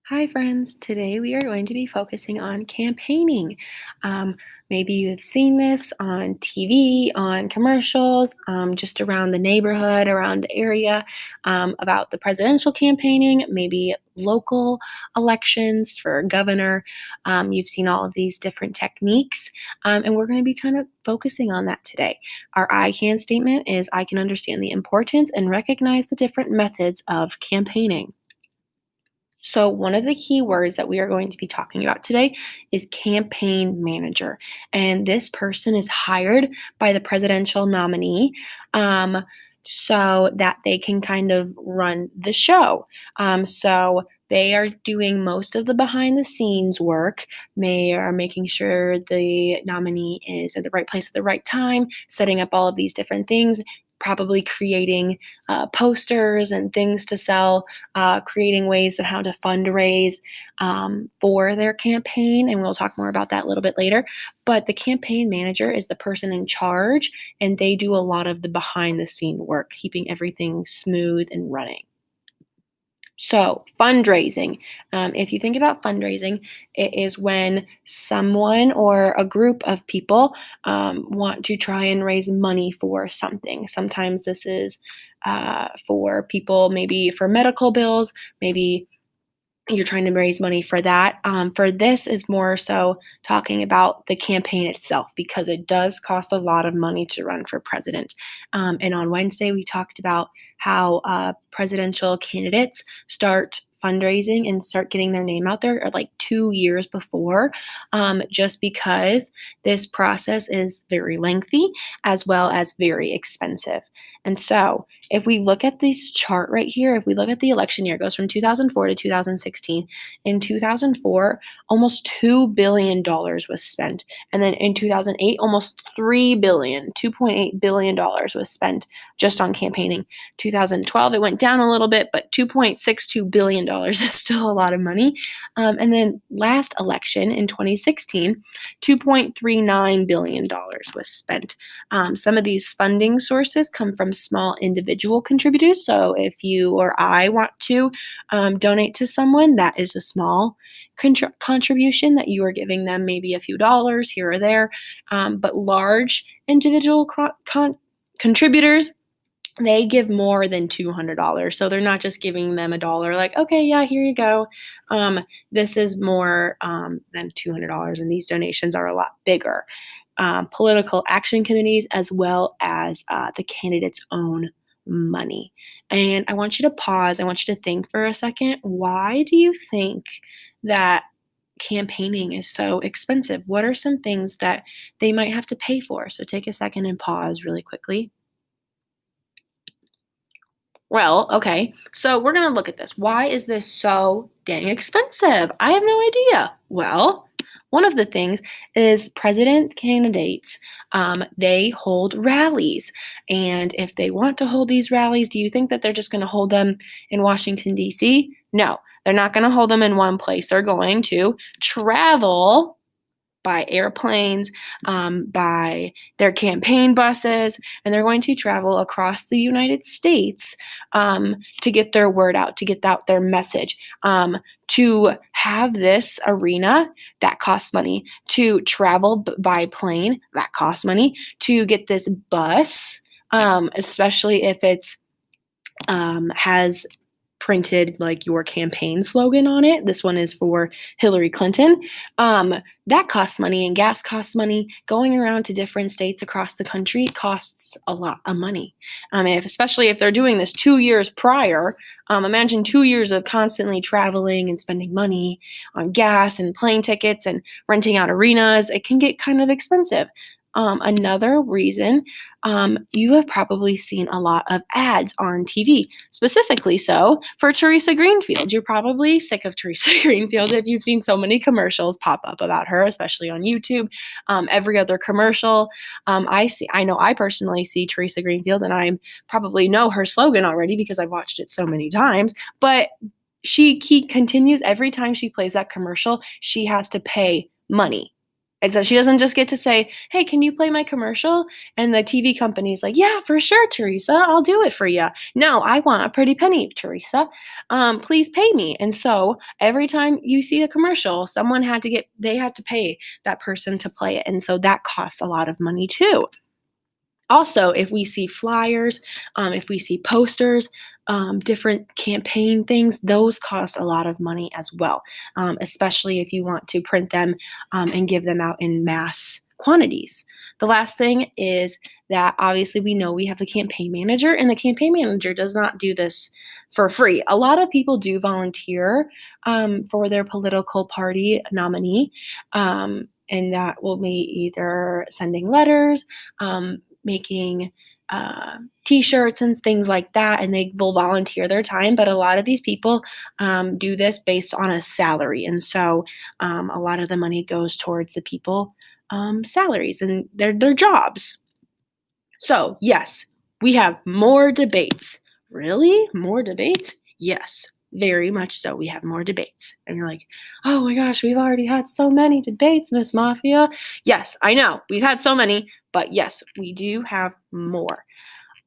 Hi, friends. Today we are going to be focusing on campaigning. Um, Maybe you've seen this on TV, on commercials, just around the neighborhood, around the area, about the presidential campaigning, maybe local elections for governor. You've seen all of these different techniques, and we're going to be kind of focusing on that today. Our I can statement is I can understand the importance and recognize the different methods of campaigning. So, one of the key words that we are going to be talking about today is campaign manager. And this person is hired by the presidential nominee um, so that they can kind of run the show. So, they are doing most of the behind the scenes work. They are making sure the nominee is at the right place at the right time, setting up all of these different things, probably creating posters and things to sell, creating ways on how to fundraise for their campaign. And we'll talk more about that a little bit later. But the campaign manager is the person in charge, and they do a lot of the behind the scene work, keeping everything smooth and running. So, fundraising. If you think about fundraising, it is when someone or a group of people want to try and raise money for something. Sometimes this is for people, maybe for medical bills, maybe you're trying to raise money for that. For this is more so talking about the campaign itself because it does cost a lot of money to run for president. And on Wednesday, we talked about how presidential candidates start fundraising and start getting their name out there like 2 years before, just because this process is very lengthy as well as very expensive. And so, if we look at this chart right here, if we look at the election year, it goes from 2004 to 2016. In 2004, almost $2 billion was spent. And then in 2008, almost $2.8 billion was spent just on campaigning. 2012, it went down a little bit, but $2.62 billion is still a lot of money. And then last election in 2016, $2.39 billion was spent. Some of these funding sources come from small individual contributors. So if you or I want to donate to someone, that is a small contribution that you are giving them, maybe a few dollars here or there. But large individual contributors, they give more than $200. So they're not just giving them a dollar, like, okay, yeah, here you go. This is more than $200, and these donations are a lot bigger. Political action committees, as well as the candidate's own money. And I want you to pause. I want you to think for a second. Why do you think that campaigning is so expensive? What are some things that they might have to pay for? So take a second and pause really quickly. Well, okay. So we're going to look at this. Why is this so dang expensive? I have no idea. Well, one of the things is president candidates, they hold rallies. And if they want to hold these rallies, do you think that they're just going to hold them in Washington, D.C.? No, they're not going to hold them in one place. They're going to travel by airplanes, by their campaign buses, and they're going to travel across the United States to get their word out, to get out their message. To have this arena, that costs money. To travel by plane, that costs money. To get this bus, especially if it's has printed like your campaign slogan on it. This one is for Hillary Clinton. That costs money, and gas costs money. Going around to different states across the country costs a lot of money. Especially if they're doing this 2 years prior, imagine 2 years of constantly traveling and spending money on gas and plane tickets and renting out arenas. It can get kind of expensive. Another reason, you have probably seen a lot of ads on TV, specifically so for Teresa Greenfield. You're probably sick of Teresa Greenfield if you've seen so many commercials pop up about her, especially on YouTube. Every other commercial I know I personally see Teresa Greenfield, and I probably know her slogan already because I've watched it so many times. But she continues every time she plays that commercial, she has to pay money. And so she doesn't just get to say, "Hey, can you play my commercial?" And the TV company's like, "Yeah, for sure, Teresa, I'll do it for you." "No, I want a pretty penny, Teresa. Please pay me." And so every time you see a commercial, they had to pay that person to play it. And so that costs a lot of money too. Also, if we see flyers, if we see posters, different campaign things, those cost a lot of money as well, especially if you want to print them and give them out in mass quantities. The last thing is that obviously we know we have a campaign manager, and the campaign manager does not do this for free. A lot of people do volunteer for their political party nominee. And that will be either sending letters, making t-shirts and things like that, and they will volunteer their time. But a lot of these people do this based on a salary, and so a lot of the money goes towards the people salaries and their jobs. So yes, we have more debates. Really, more debates? Yes, very much so. We have more debates. And you're like, "Oh my gosh, we've already had so many debates, Miss Mafia." Yes, I know, we've had so many, but yes, we do have more.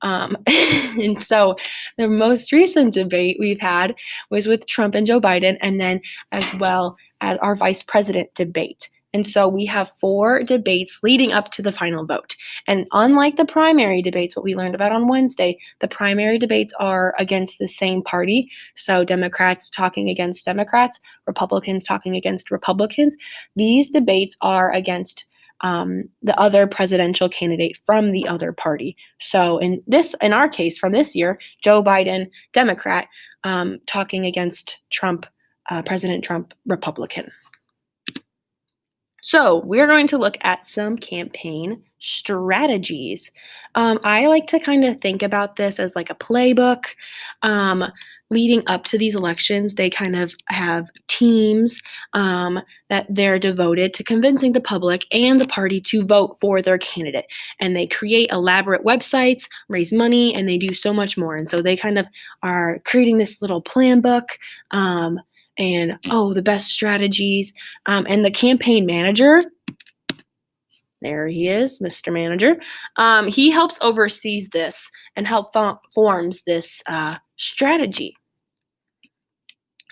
And so the most recent debate we've had was with Trump and Joe Biden, and then as well as our vice president debate. And so we have 4 debates leading up to the final vote. And unlike the primary debates, what we learned about on Wednesday, the primary debates are against the same party. So Democrats talking against Democrats, Republicans talking against Republicans. These debates are against the other presidential candidate from the other party. So in our case, from this year, Joe Biden, Democrat, talking against Trump, President Trump, Republican. So we're going to look at some campaign strategies. I like to kind of think about this as like a playbook. Leading up to these elections, they kind of have teams that they're devoted to convincing the public and the party to vote for their candidate. And they create elaborate websites, raise money, and they do so much more. And so they kind of are creating this little plan book. And the best strategies. And the campaign manager, there he is, Mr. Manager. He helps oversees this and forms this strategy.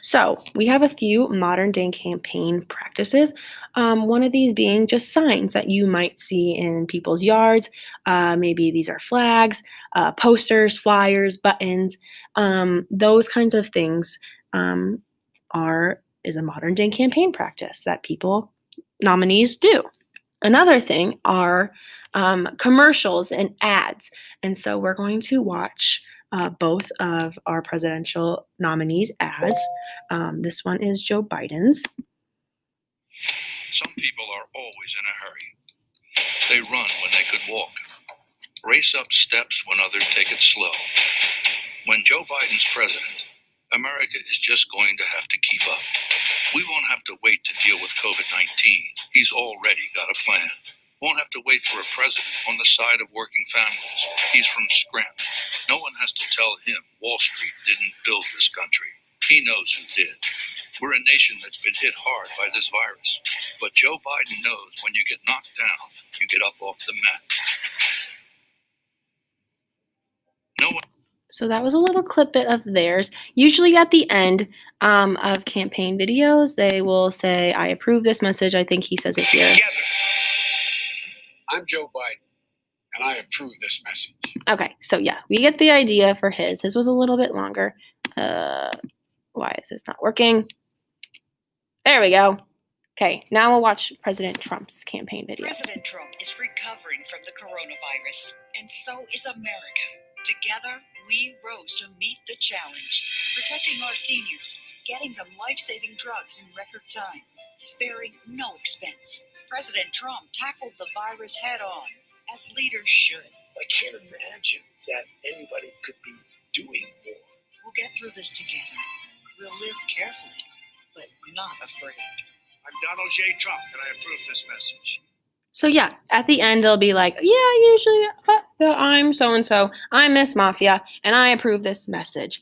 So we have a few modern day campaign practices. One of these being just signs that you might see in people's yards. Maybe these are flags, posters, flyers, buttons, those kinds of things. Is a modern day campaign practice that nominees do. Another thing are commercials and ads. And so we're going to watch both of our presidential nominees' ads. This one is Joe Biden's. Some people are always in a hurry. They run when they could walk, race up steps when others take it slow. When Joe Biden's president, America is just going to have to keep up. We won't have to wait to deal with COVID-19. He's already got a plan. Won't have to wait for a president on the side of working families. He's from Scranton. No one has to tell him Wall Street didn't build this country. He knows who did. We're a nation that's been hit hard by this virus. But Joe Biden knows when you get knocked down, you get up off the mat. No one. So that was a little clip bit of theirs. Usually at the end of campaign videos, they will say, "I approve this message." I think he says it here. Together. I'm Joe Biden, and I approve this message. Okay, so yeah, we get the idea for his. His was a little bit longer. Why is this not working? There we go. Okay, now we'll watch President Trump's campaign video. President Trump is recovering from the coronavirus, and so is America. Together, we rose to meet the challenge, protecting our seniors, getting them life-saving drugs in record time, sparing no expense. President Trump tackled the virus head-on, as leaders should. I can't imagine that anybody could be doing more. We'll get through this together. We'll live carefully, but not afraid. I'm Donald J. Trump, and I approve this message. So yeah, at the end they'll be like, yeah, usually I'm so and so, I'm Miss Mafia, and I approve this message.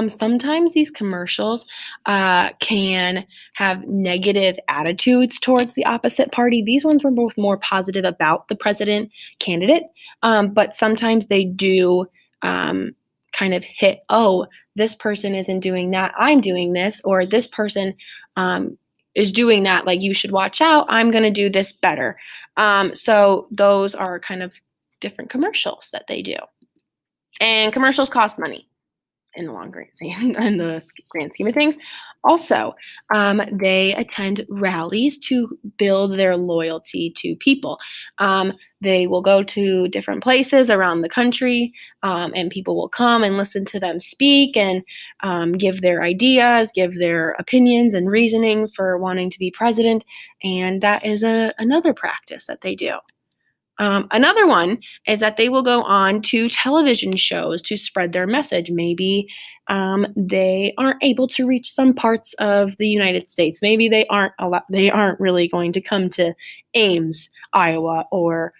Sometimes these commercials can have negative attitudes towards the opposite party. These ones were both more positive about the president candidate, but sometimes they do kind of hit, oh, this person isn't doing that, I'm doing this, or this person is doing that, like you should watch out, I'm going to do this better. So those are kind of different commercials that they do. And commercials cost money in the in the grand scheme of things. Also, they attend rallies to build their loyalty to people. They will go to different places around the country, and people will come and listen to them speak and give their ideas, give their opinions and reasoning for wanting to be president. And that is another practice that they do. Another one is that they will go on to television shows to spread their message. Maybe they aren't able to reach some parts of the United States. Maybe they aren't really going to come to Ames, Iowa, or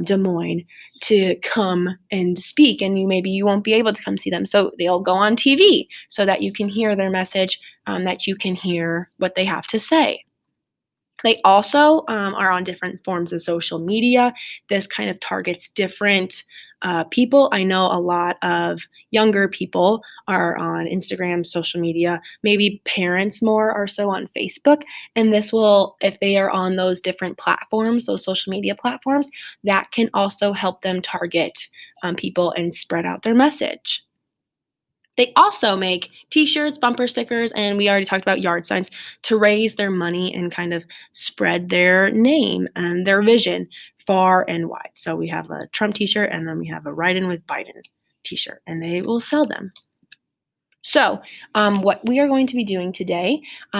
Des Moines to come and speak, and maybe you won't be able to come see them. So they'll go on TV so that you can hear their message, that you can hear what they have to say. They also are on different forms of social media. This kind of targets different people. I know a lot of younger people are on Instagram, social media. Maybe parents more are so on Facebook. And this will, if they are on those different platforms, those social media platforms, that can also help them target people and spread out their message. They also make t-shirts, bumper stickers, and we already talked about yard signs to raise their money and kind of spread their name and their vision far and wide. So we have a Trump t-shirt and then we have a Write In with Biden t-shirt, and they will sell them. So what we are going to be doing today,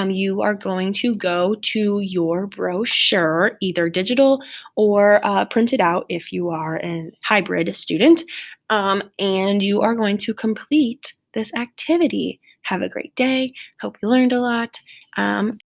you are going to go to your brochure, either digital or printed out if you are a hybrid student, and you are going to complete this activity. Have a great day. Hope you learned a lot.